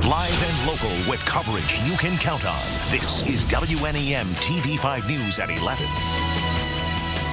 Live and local with coverage you can count on. This is WNEM TV5 News at 11.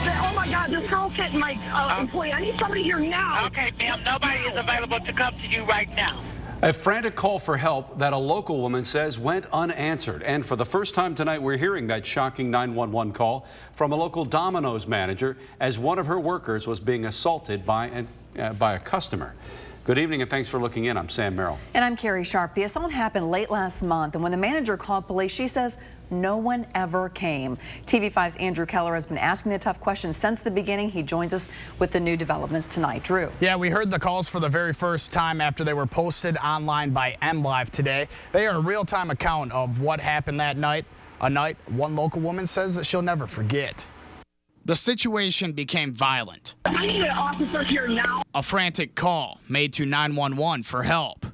Oh my God, this girl's hitting my employee. I need somebody here now. Okay, ma'am, nobody is available to come to you right now. A frantic call for help that a local woman says went unanswered. And for the first time tonight, we're hearing that shocking 911 call from a local Domino's manager as one of her workers was being assaulted by a customer. Good evening and thanks for looking in. I'm Sam Merrill. And I'm Carrie Sharp. The assault happened late last month, and when the manager called police, she says no one ever came. TV5's Andrew Keller has been asking the tough questions since the beginning. He joins us with the new developments tonight. Drew. Yeah, we heard the calls for the very first time after they were posted online by MLive today. They are a real-time account of what happened that night, a night one local woman says that she'll never forget. The situation became violent. I need an officer here now. A frantic call made to 911 for help.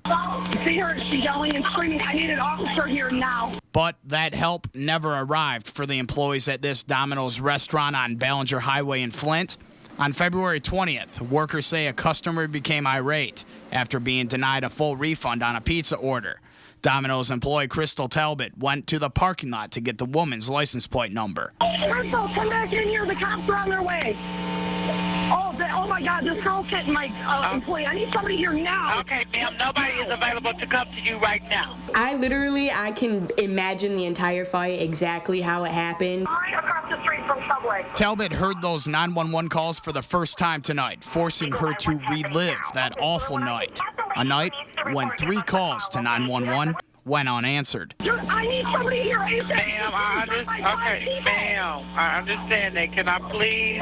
See her, she's yelling and screaming. I need an officer here now. But that help never arrived for the employees at this Domino's restaurant on Ballinger Highway in Flint. On February 20th, workers say a customer became irate after being denied a full refund on a pizza order. Domino's employee Crystal Talbot went to the parking lot to get the woman's license plate number. Crystal, come back in here. The cops are on their way. Oh my God, this girl's hitting my employee. I need somebody here now. Okay, ma'am, nobody is available to come to you right now. I can imagine the entire fight, exactly how it happened. Right across the street from Subway. Talbot heard those 911 calls for the first time tonight, forcing her to relive that awful night. A night when 3 calls to 911 went unanswered. I need somebody here. Ma'am, I understand that. Can I please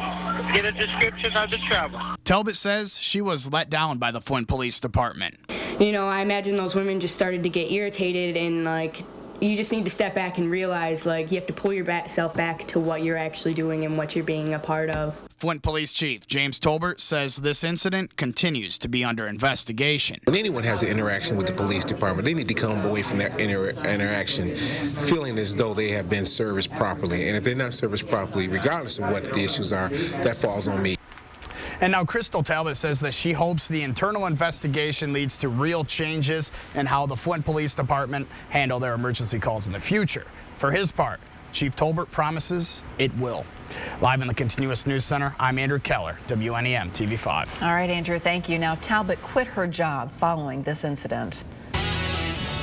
get a description of the trouble? Talbot says she was let down by the Flint Police Department. You know, I imagine those women just started to get irritated, and you just need to step back and realize you have to pull yourself back to what you're actually doing and what you're being a part of. Flint Police Chief James Tolbert says this incident continues to be under investigation. When anyone has an interaction with the police department, they need to come away from that interaction feeling as though they have been serviced properly. And if they're not serviced properly, regardless of what the issues are, that falls on me. And now Crystal Talbot says that she hopes the internal investigation leads to real changes in how the Flint Police Department handle their emergency calls in the future. For his part, Chief Tolbert promises it will. Live in the Continuous News Center, I'm Andrew Keller, WNEM TV5. All right, Andrew, thank you. Now, Talbot quit her job following this incident.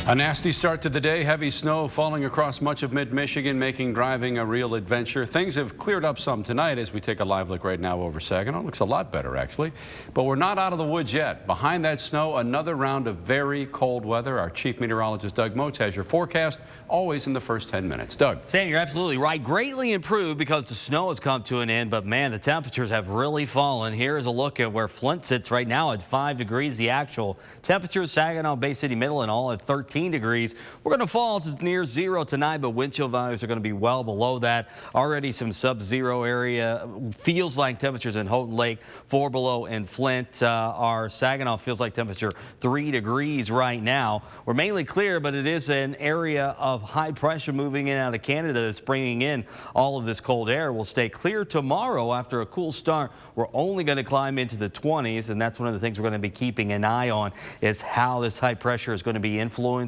A nasty start to the day. Heavy snow falling across much of mid-Michigan, making driving a real adventure. Things have cleared up some tonight as we take a live look right now over Saginaw. Looks a lot better, actually. But we're not out of the woods yet. Behind that snow, another round of very cold weather. Our chief meteorologist, Doug Motes, has your forecast always in the first 10 minutes. Doug. Sam, you're absolutely right. Greatly improved because the snow has come to an end. But, man, the temperatures have really fallen. Here's a look at where Flint sits right now at 5 degrees. The actual temperature, Saginaw, Bay City, Middle, and all at 13 degrees. We're going to fall to near 0 tonight, but wind chill values are going to be well below that. Already some sub-zero area. Feels like temperatures in Houghton Lake, 4 below in Flint. Our Saginaw feels like temperature 3 degrees right now. We're mainly clear, but it is an area of high pressure moving in out of Canada that's bringing in all of this cold air. We'll stay clear tomorrow after a cool start. We're only going to climb into the 20s, and that's one of the things we're going to be keeping an eye on is how this high pressure is going to be influencing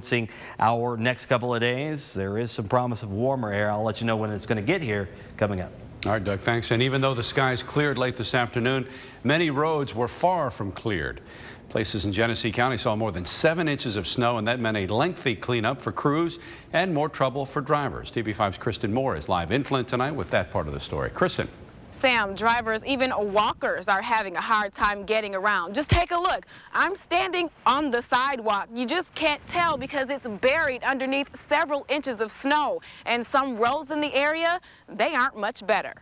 our next couple of days. There is some promise of warmer air. I'll let you know when it's going to get here coming up. All right, Doug, thanks. And even though the skies cleared late this afternoon, many roads were far from cleared. Places in Genesee County saw more than 7 inches of snow, and that meant a lengthy cleanup for crews and more trouble for drivers. TV5's Kristen Moore is live in Flint tonight with that part of the story. Kristen. Sam, drivers, even walkers are having a hard time getting around. Just take a look. I'm standing on the sidewalk. You just can't tell because it's buried underneath several inches of snow. And some roads in the area, they aren't much better.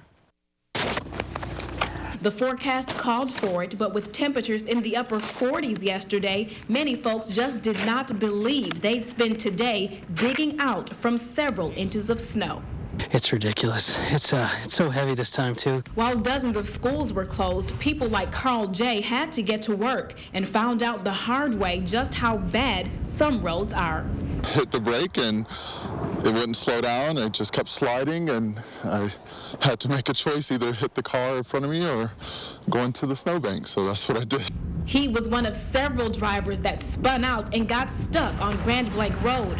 The forecast called for it, but with temperatures in the upper 40s yesterday, many folks just did not believe they'd spend today digging out from several inches of snow. It's ridiculous. It's so heavy this time, too. While dozens of schools were closed, people like Carl J. had to get to work and found out the hard way just how bad some roads are. Hit the brake and it wouldn't slow down. It just kept sliding, and I had to make a choice, either hit the car in front of me or go into the snowbank. So that's what I did. He was one of several drivers that spun out and got stuck on Grand Blanc Road.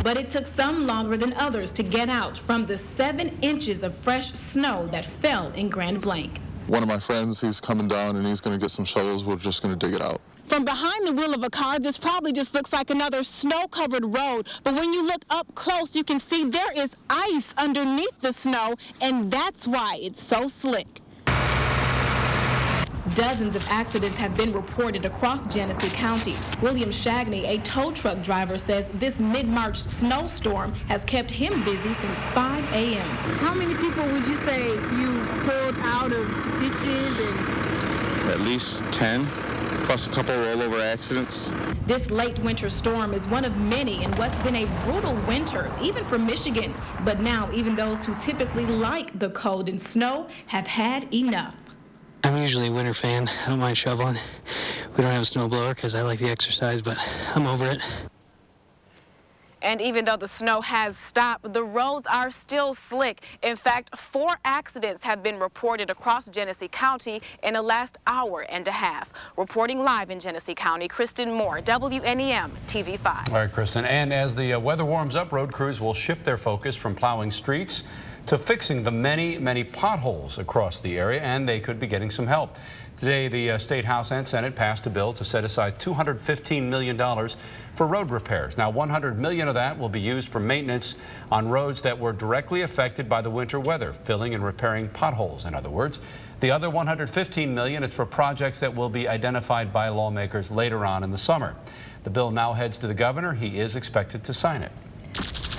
But it took some longer than others to get out from the 7 inches of fresh snow that fell in Grand Blanc. One of my friends, he's coming down and he's going to get some shovels. We're just going to dig it out. From behind the wheel of a car, this probably just looks like another snow-covered road. But when you look up close, you can see there is ice underneath the snow, and that's why it's so slick. Dozens of accidents have been reported across Genesee County. William Shagney, a tow truck driver, says this mid-March snowstorm has kept him busy since 5 a.m. How many people would you say you pulled out of ditches and... At least 10, plus a couple rollover accidents. This late winter storm is one of many in what's been a brutal winter, even for Michigan. But now even those who typically like the cold and snow have had enough. I'm usually a winter fan. I don't mind shoveling. We don't have a snowblower because I like the exercise, but I'm over it. And even though the snow has stopped, the roads are still slick. In fact, 4 accidents have been reported across Genesee County in the last hour and a half. Reporting live in Genesee County, Kristen Moore, WNEM TV5. All right, Kristen. And as the weather warms up, road crews will shift their focus from plowing streets to fixing the many potholes across the area, and they could be getting some help. Today, the State House and Senate passed a bill to set aside $215 million for road repairs. Now, $100 million of that will be used for maintenance on roads that were directly affected by the winter weather, filling and repairing potholes, in other words. The other $115 million is for projects that will be identified by lawmakers later on in the summer. The bill now heads to the governor. He is expected to sign it.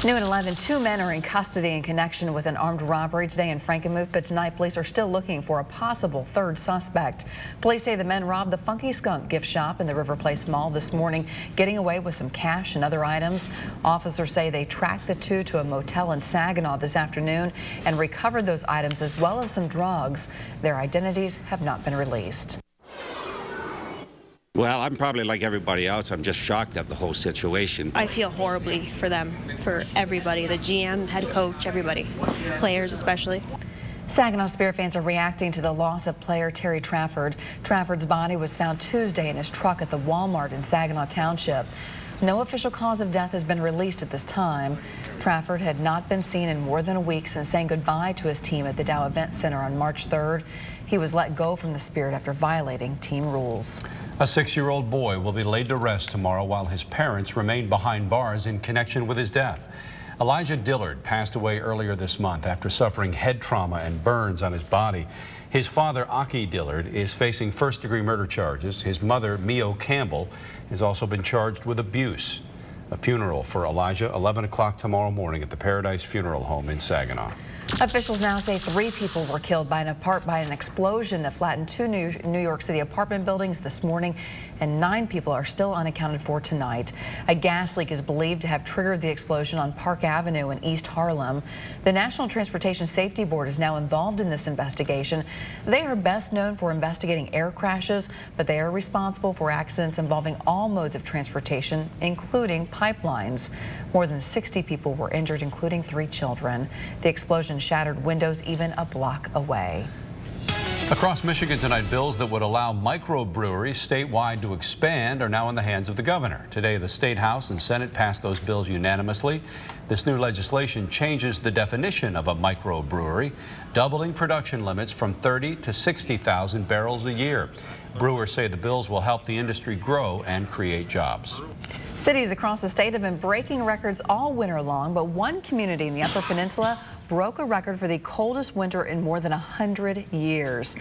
New at 11, 2 men are in custody in connection with an armed robbery today in Frankenmuth, but tonight police are still looking for a possible 3rd suspect. Police say the men robbed the Funky Skunk gift shop in the River Place Mall this morning, getting away with some cash and other items. Officers say they tracked the 2 to a motel in Saginaw this afternoon and recovered those items as well as some drugs. Their identities have not been released. Well, I'm probably like everybody else. I'm just shocked at the whole situation. I feel horribly for them, for everybody, the GM, head coach, everybody, players especially. Saginaw Spirit fans are reacting to the loss of player Terry Trafford. Trafford's body was found Tuesday in his truck at the Walmart in Saginaw Township. No official cause of death has been released at this time. Trafford had not been seen in more than a week since saying goodbye to his team at the Dow Event Center on March 3rd. He was let go from the Spirit after violating team rules. A 6-year-old boy will be laid to rest tomorrow while his parents remain behind bars in connection with his death. Elijah Dillard passed away earlier this month after suffering head trauma and burns on his body. His father, Aki Dillard, is facing first-degree murder charges. His mother, Mio Campbell, has also been charged with abuse. A funeral for Elijah, 11 o'clock tomorrow morning at the Paradise Funeral Home in Saginaw. Officials now say 3 people were killed by an explosion that flattened 2 New York City apartment buildings this morning, and 9 people are still unaccounted for tonight. A gas leak is believed to have triggered the explosion on Park Avenue in East Harlem. The National Transportation Safety Board is now involved in this investigation. They are best known for investigating air crashes, but they are responsible for accidents involving all modes of transportation, including pipelines. More than 60 people were injured, including 3 children. The explosion shattered windows even a block away. Across Michigan tonight, bills that would allow microbreweries statewide to expand are now in the hands of the governor. Today, the State House and Senate passed those bills unanimously. This new legislation changes the definition of a microbrewery, doubling production limits from 30 to 60,000 barrels a year. Brewers say the bills will help the industry grow and create jobs. Cities across the state have been breaking records all winter long, but one community in the Upper Peninsula broke a record for the coldest winter in more than 100 years.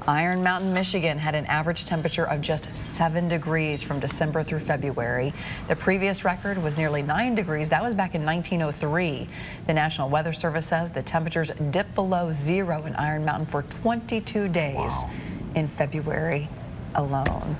Iron Mountain, Michigan had an average temperature of just 7 degrees from December through February. The previous record was nearly 9 degrees. That was back in 1903. The National Weather Service says the temperatures dipped below 0 in Iron Mountain for 22 days in February alone.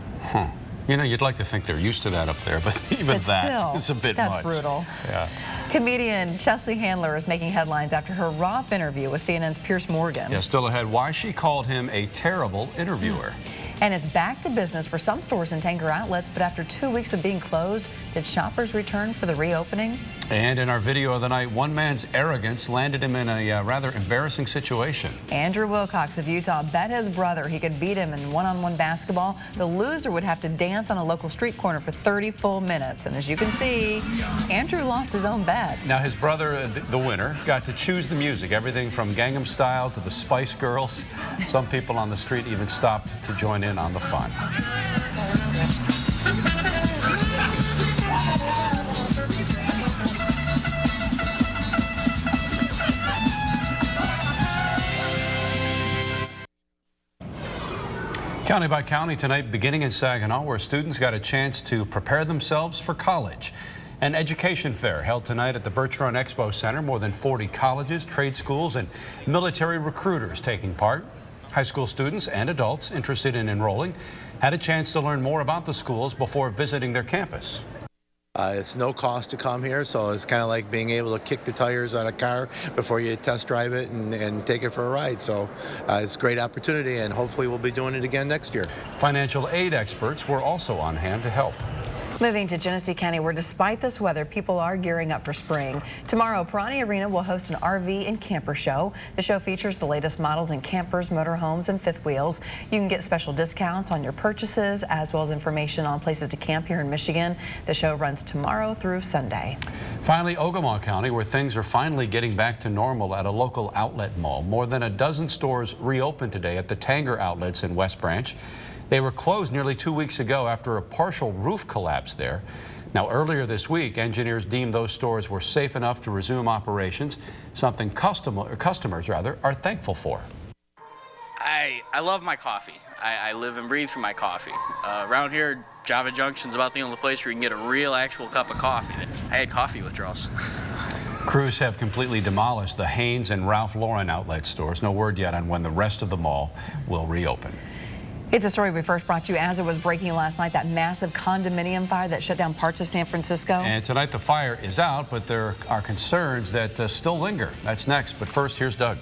You know, you'd like to think they're used to that up there, but even that is a bit much. That's brutal. Yeah. Comedian Chelsea Handler is making headlines after her rough interview with CNN's Piers Morgan. Yeah, still ahead, why she called him a terrible interviewer. And it's back to business for some stores and Tanger outlets, but after 2 weeks of being closed, did shoppers return for the reopening? And in our video of the night, one man's arrogance landed him in a rather embarrassing situation. Andrew Wilcox of Utah bet his brother he could beat him in one-on-one basketball. The loser would have to dance on a local street corner for 30 full minutes. And as you can see, Andrew lost his own bet. Now his brother, the winner, got to choose the music, everything from Gangnam Style to the Spice Girls. Some people on the street even stopped to join in on the fun. County by county tonight, beginning in Saginaw, where students got a chance to prepare themselves for college. An education fair held tonight at the Birch Run Expo Center. More than 40 colleges, trade schools, and military recruiters taking part. High school students and adults interested in enrolling had a chance to learn more about the schools before visiting their campus. It's no cost to come here, so it's kind of like being able to kick the tires on a car before you test drive it and take it for a ride. So it's a great opportunity, and hopefully we'll be doing it again next year. Financial aid experts were also on hand to help. Moving to Genesee County, where despite this weather, people are gearing up for spring. Tomorrow, Perani Arena will host an RV and camper show. The show features the latest models in campers, motorhomes, and fifth wheels. You can get special discounts on your purchases, as well as information on places to camp here in Michigan. The show runs tomorrow through Sunday. Finally, Ogemaw County, where things are finally getting back to normal at a local outlet mall. More than a dozen stores reopened today at the Tanger outlets in West Branch. They were closed nearly 2 weeks ago after a partial roof collapse there. Now, earlier this week, engineers deemed those stores were safe enough to resume operations, something customers are thankful for. I love my coffee. I live and breathe for my coffee. Around here, Java Junction's about the only place where you can get a real, actual cup of coffee. I had coffee withdrawals. Crews have completely demolished the Hanes and Ralph Lauren outlet stores. No word yet on when the rest of the mall will reopen. It's a story we first brought you as it was breaking last night, that massive condominium fire that shut down parts of San Francisco. And tonight the fire is out, but there are concerns that still linger. That's next. But first, here's Doug.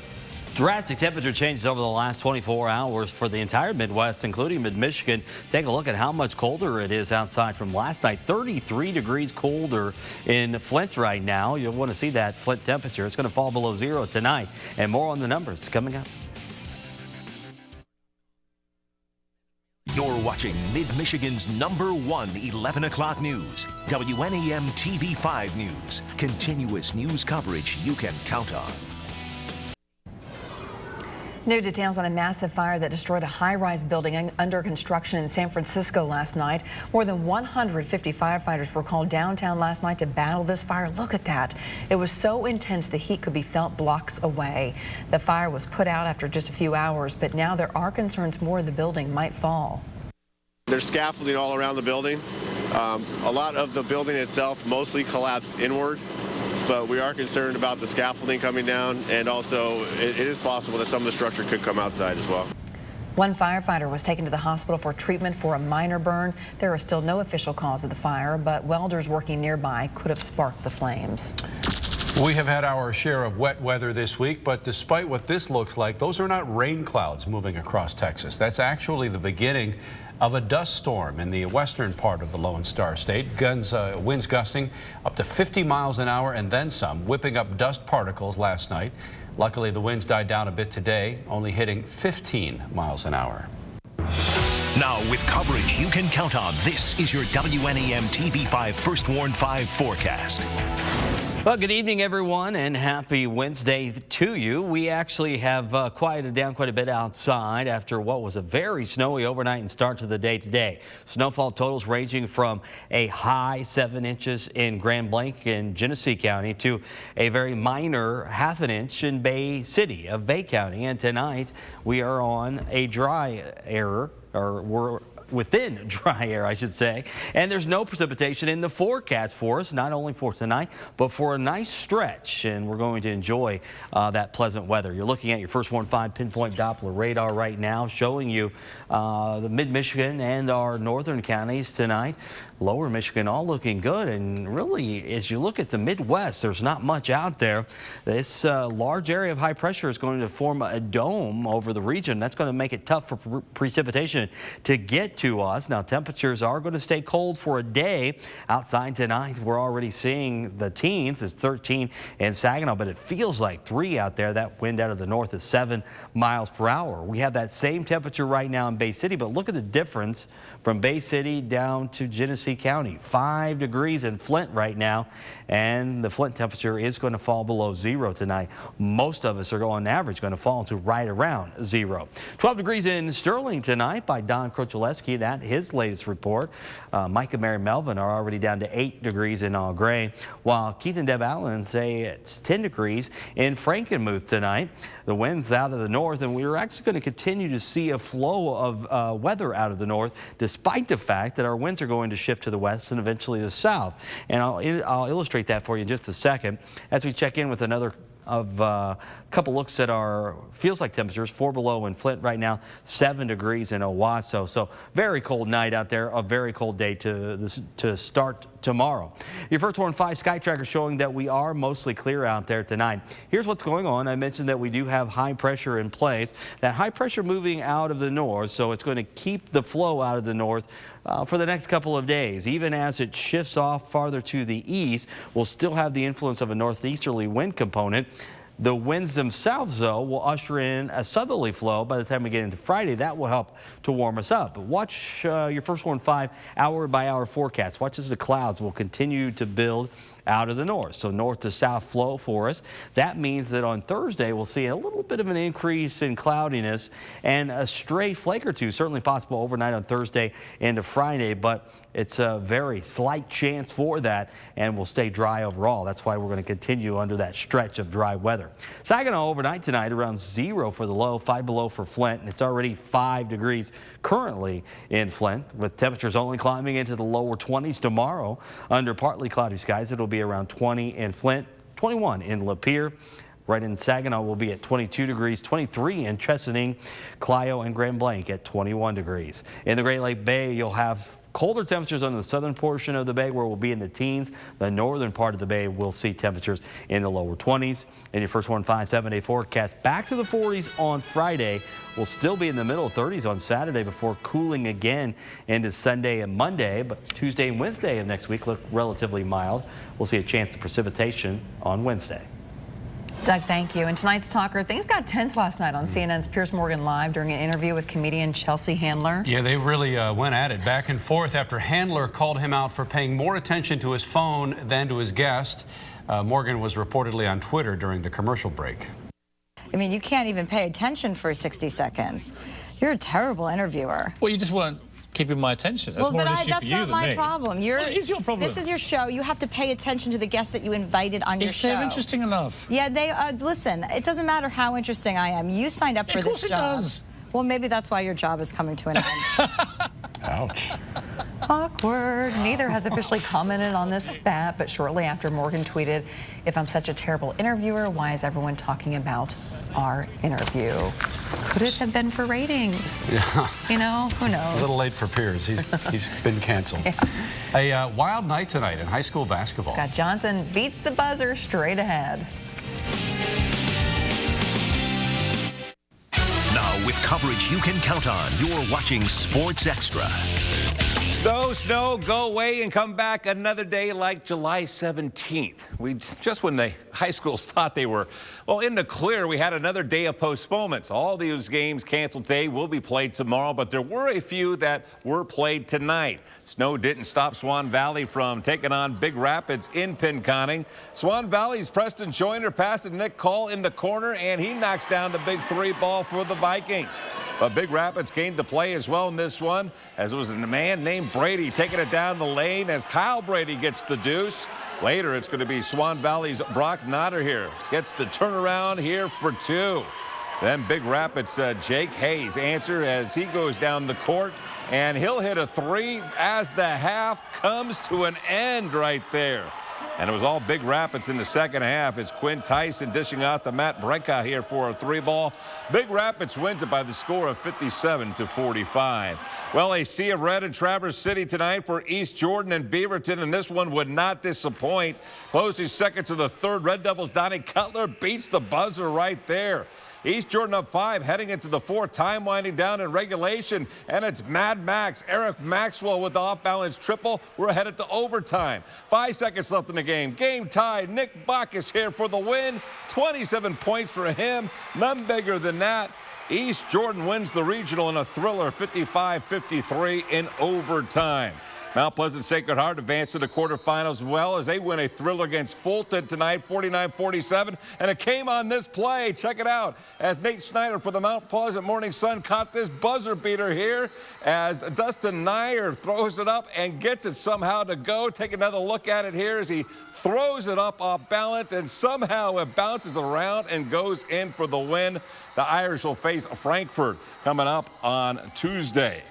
Drastic temperature changes over the last 24 hours for the entire Midwest, including mid-Michigan. Take a look at how much colder it is outside from last night. 33 degrees colder in Flint right now. You'll want to see that Flint temperature. It's going to fall below zero tonight. And more on the numbers coming up. You're watching Mid-Michigan's #1 11 o'clock news, WNEM TV 5 News. Continuous news coverage you can count on. New details on a massive fire that destroyed a high-rise building under construction in San Francisco last night. More than 150 firefighters were called downtown last night to battle this fire. Look at that. It was so intense the heat could be felt blocks away. The fire was put out after just a few hours, but now there are concerns more of the building might fall. There's scaffolding all around the building. A lot of the building itself mostly collapsed inward, but we are concerned about the scaffolding coming down, and also it is possible that some of the structure could come outside as well. One firefighter was taken to the hospital for treatment for a minor burn. There is still no official cause of the fire, but welders working nearby could have sparked the flames. We have had our share of wet weather this week, but despite what this looks like, those are not rain clouds moving across Texas. That's actually the beginning of a dust storm in the western part of the Lone Star State. Winds gusting up to 50 miles an hour and then some, whipping up dust particles last night. Luckily, the winds died down a bit today, only hitting 15 miles an hour. Now, with coverage you can count on, this is your WNEM TV 5 First Warn 5 forecast. Well, good evening, everyone, and happy Wednesday to you. We actually have quieted down quite a bit outside after what was a very snowy overnight and start to the day today. Snowfall totals ranging from a high 7 inches in Grand Blanc in Genesee County to a very minor ½ an inch in Bay City of Bay County. And tonight we are on a dry era, or we're within dry air, I should say. And there's no precipitation in the forecast for us, not only for tonight, but for a nice stretch. And we're going to enjoy that pleasant weather. You're looking at your First Warn 5 pinpoint Doppler radar right now, showing you the mid-Michigan and our northern counties tonight. Lower Michigan all looking good, and really, as you look at the Midwest, there's not much out there. This large area of high pressure is going to form a dome over the region. That's going to make it tough for precipitation to get to us. Now, temperatures are going to stay cold for a day. Outside tonight, we're already seeing the teens. It's 13 in Saginaw, but it feels like 3 out there. That wind out of the north is 7 miles per hour. We have that same temperature right now in Bay City, but look at the difference from Bay City down to Genesee County. 5 degrees in Flint right now, and the Flint temperature is going to fall below 0 tonight. Most of us are on average going to fall to right around 0. 12 degrees in Sterling tonight by Don Krochalewski. That his latest report. Mike and Mary Melvin are already down to 8 degrees in All Gray, while Keith and Deb Allen say it's 10 degrees in Frankenmuth tonight. The wind's out of the north, and we're actually going to continue to see a flow of weather out of the north, despite the fact that our winds are going to shift to the west and eventually the south. And I'll illustrate that for you in just a second as we check in with another of a couple looks at our feels like temperatures. 4 below in Flint right now, 7 degrees in Owasso. So very cold night out there, a very cold day to start tomorrow. Your First Warn 5 Sky Tracker showing that we are mostly clear out there tonight. Here's what's going on. I mentioned that we do have high pressure in place. That high pressure moving out of the north, so it's going to keep the flow out of the north for the next couple of days. Even as it shifts off farther to the east, we'll still have the influence of a northeasterly wind component. The winds themselves, though, will usher in a southerly flow by the time we get into Friday. That will help to warm us up. But watch your First Warn 5 hour-by-hour forecast. Watch as the clouds will continue to build out of the north. So north to south flow for us. That means that on Thursday we'll see a little bit of an increase in cloudiness and a stray flake or two, certainly possible overnight on Thursday into Friday, but it's a very slight chance for that, and we'll stay dry overall. That's why we're going to continue under that stretch of dry weather. Saginaw overnight tonight around 0 for the low, 5 below for Flint, and it's already 5 degrees currently in Flint, with temperatures only climbing into the lower 20s tomorrow. Under partly cloudy skies, it'll be around 20 in Flint, 21 in Lapeer. Right in Saginaw, we'll be at 22 degrees, 23 in Chesaning, Clio, and Grand Blanc at 21 degrees. In the Great Lake Bay, you'll have colder temperatures on the southern portion of the bay, where we'll be in the teens. The northern part of the bay will see temperatures in the lower 20s. In your First Warn 5 7-day forecast, back to the 40s on Friday. We'll still be in the middle 30s on Saturday before cooling again into Sunday and Monday. But Tuesday and Wednesday of next week look relatively mild. We'll see a chance of precipitation on Wednesday. Doug, thank you. And tonight's talker, things got tense last night on CNN's Piers Morgan Live during an interview with comedian Chelsea Handler. Yeah, they really went at it back and forth after Handler called him out for paying more attention to his phone than to his guest. Morgan was reportedly on Twitter during the commercial break. I mean, you can't even pay attention for 60 seconds. You're a terrible interviewer. Well, you just weren't keeping my attention. That's more an issue for you than me. That's not my problem. What is your problem? This is your show. You have to pay attention to the guests that you invited on your show. If they're interesting enough. Yeah, they listen, it doesn't matter how interesting I am. You signed up for this job. Of course it does. Well, maybe that's why your job is coming to an end. Ouch. Awkward. Neither has officially commented on this spat, but shortly after, Morgan tweeted, "If I'm such a terrible interviewer, why is everyone talking about our interview? Could it have been for ratings?" Yeah. You know, who knows? A little late for Piers. He's been canceled. Yeah. A wild night tonight in high school basketball. Scott Johnson beats the buzzer straight ahead. Now, with coverage you can count on, you're watching Sports Extra. Snow, go away and come back another day like July 17th. Just when the high schools thought they were, well, in the clear, we had another day of postponements. All these games canceled today will be played tomorrow, but there were a few that were played tonight. Snow didn't stop Swan Valley from taking on Big Rapids in Pinconning. Swan Valley's Preston Joyner passing Nick Cole in the corner, and he knocks down the big 3 ball for the Vikings. But Big Rapids came to play as well in this one, as it was a man named Brady taking it down the lane as Kyle Brady gets the deuce. Later, it's going to be Swan Valley's Brock Notter here. Gets the turnaround here for 2. Then Big Rapids, Jake Hayes answer as he goes down the court, and he'll hit a three as the half comes to an end right there. And it was all Big Rapids in the second half. It's Quinn Tyson dishing out the Matt Brecka here for a three ball. Big Rapids wins it by the score of 57-45. Well, a sea of red in Traverse City tonight for East Jordan and Beaverton, and this one would not disappoint. Closing seconds of the third, Red Devils' Donnie Cutler beats the buzzer right there. East Jordan up 5 heading into the fourth, time winding down in regulation, and it's Mad Max Eric Maxwell with the off-balance triple. We're headed to overtime. 5 seconds left in the game. Game tied. Nick Bacchus here for the win. 27 points for him. None bigger than that. East Jordan wins the regional in a thriller, 55-53 in overtime. Mount Pleasant Sacred Heart advanced to the quarterfinals well as they win a thriller against Fulton tonight, 49-47. And it came on this play. Check it out. As Nate Schneider for the Mount Pleasant Morning Sun caught this buzzer beater here as Dustin Nyer throws it up and gets it somehow to go. Take another look at it here as he throws it up off balance, and somehow it bounces around and goes in for the win. The Irish will face Frankfurt coming up on Tuesday.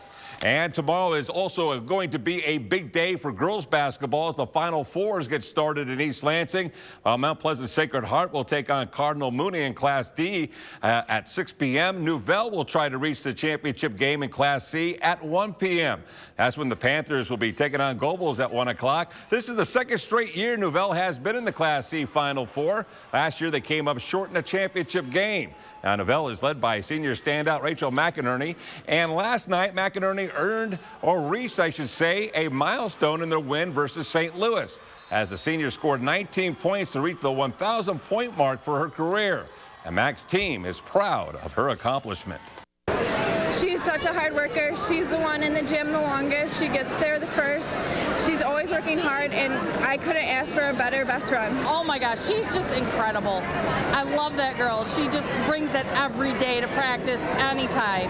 And tomorrow is also going to be a big day for girls basketball as the Final Fours get started in East Lansing. Mount Pleasant Sacred Heart will take on Cardinal Mooney in Class D at 6 p.m. Nouvelle will try to reach the championship game in Class C at 1 p.m. That's when the Panthers will be taking on Gobles at 1 o'clock. This is the second straight year Nouvelle has been in the Class C Final Four. Last year they came up short in the championship game. Now, Nouvelle is led by senior standout Rachel McInerney. And last night, McInerney earned, or reached, I should say, a milestone in their win versus St. Louis, as the senior scored 19 points to reach the 1,000-point mark for her career. And Mac's team is proud of her accomplishment. She's such a hard worker. She's the one in the gym the longest. She gets there the first. She's always working hard, and I couldn't ask for a better best friend. Oh my gosh, she's just incredible. I love that girl. She just brings it every day to practice, anytime.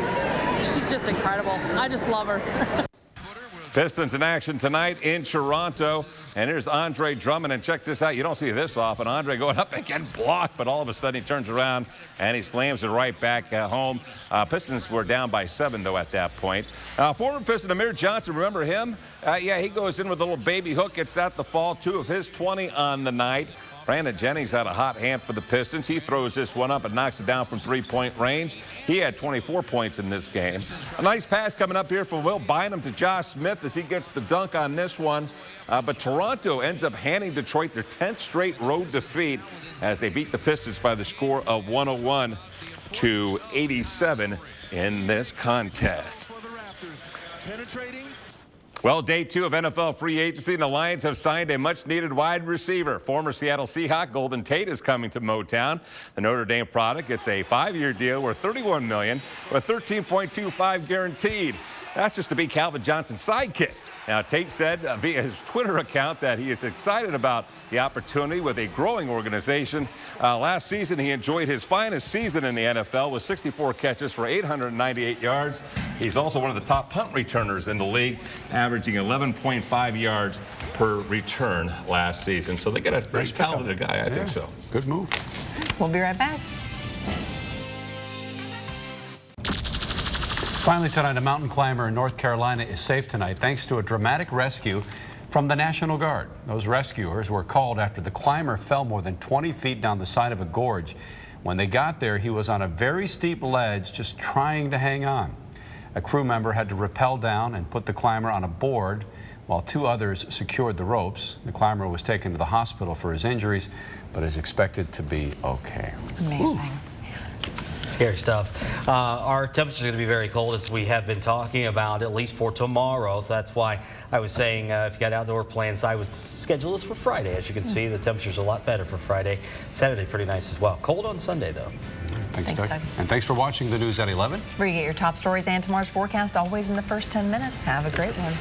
She's just incredible. I just love her. Pistons in action tonight in Toronto. And here's Andre Drummond, and check this out. You don't see this often. Andre going up and getting blocked, but all of a sudden he turns around and he slams it right back at home. Pistons were down by 7, though, at that point. Former Piston Amir Johnson, remember him? Yeah, he goes in with a little baby hook. Gets that the fall, 2 of his 20 on the night. Brandon Jennings had a hot hand for the Pistons. He throws this one up and knocks it down from 3-point range. He had 24 points in this game. A nice pass coming up here from Will Bynum to Josh Smith as he gets the dunk on this one. But Toronto ends up handing Detroit their 10th straight road defeat as they beat the Pistons by the score of 101-87 in this contest. Well, day 2 of NFL free agency, and the Lions have signed a much-needed wide receiver. Former Seattle Seahawk Golden Tate is coming to Motown. The Notre Dame product gets a 5-year deal worth $31 million with $13.25 guaranteed. That's just to be Calvin Johnson's sidekick. Now, Tate said via his Twitter account that he is excited about the opportunity with a growing organization. Last season, he enjoyed his finest season in the NFL with 64 catches for 898 yards. He's also one of the top punt returners in the league, averaging 11.5 yards per return last season. So they got a very talented guy, I think so. Good move. We'll be right back. Finally tonight, a mountain climber in North Carolina is safe tonight thanks to a dramatic rescue from the National Guard. Those rescuers were called after the climber fell more than 20 feet down the side of a gorge. When they got there, he was on a very steep ledge just trying to hang on. A crew member had to rappel down and put the climber on a board while 2 others secured the ropes. The climber was taken to the hospital for his injuries, but is expected to be okay. Amazing. Ooh. Scary stuff. Our temperatures are going to be very cold, as we have been talking about, at least for tomorrow. So that's why I was saying if you got outdoor plans, I would schedule this for Friday. As you can see, the temperature's a lot better for Friday. Saturday, pretty nice as well. Cold on Sunday, though. Thanks, Doug. And thanks for watching the news at 11. Where you get your top stories and tomorrow's forecast always in the first 10 minutes. Have a great one.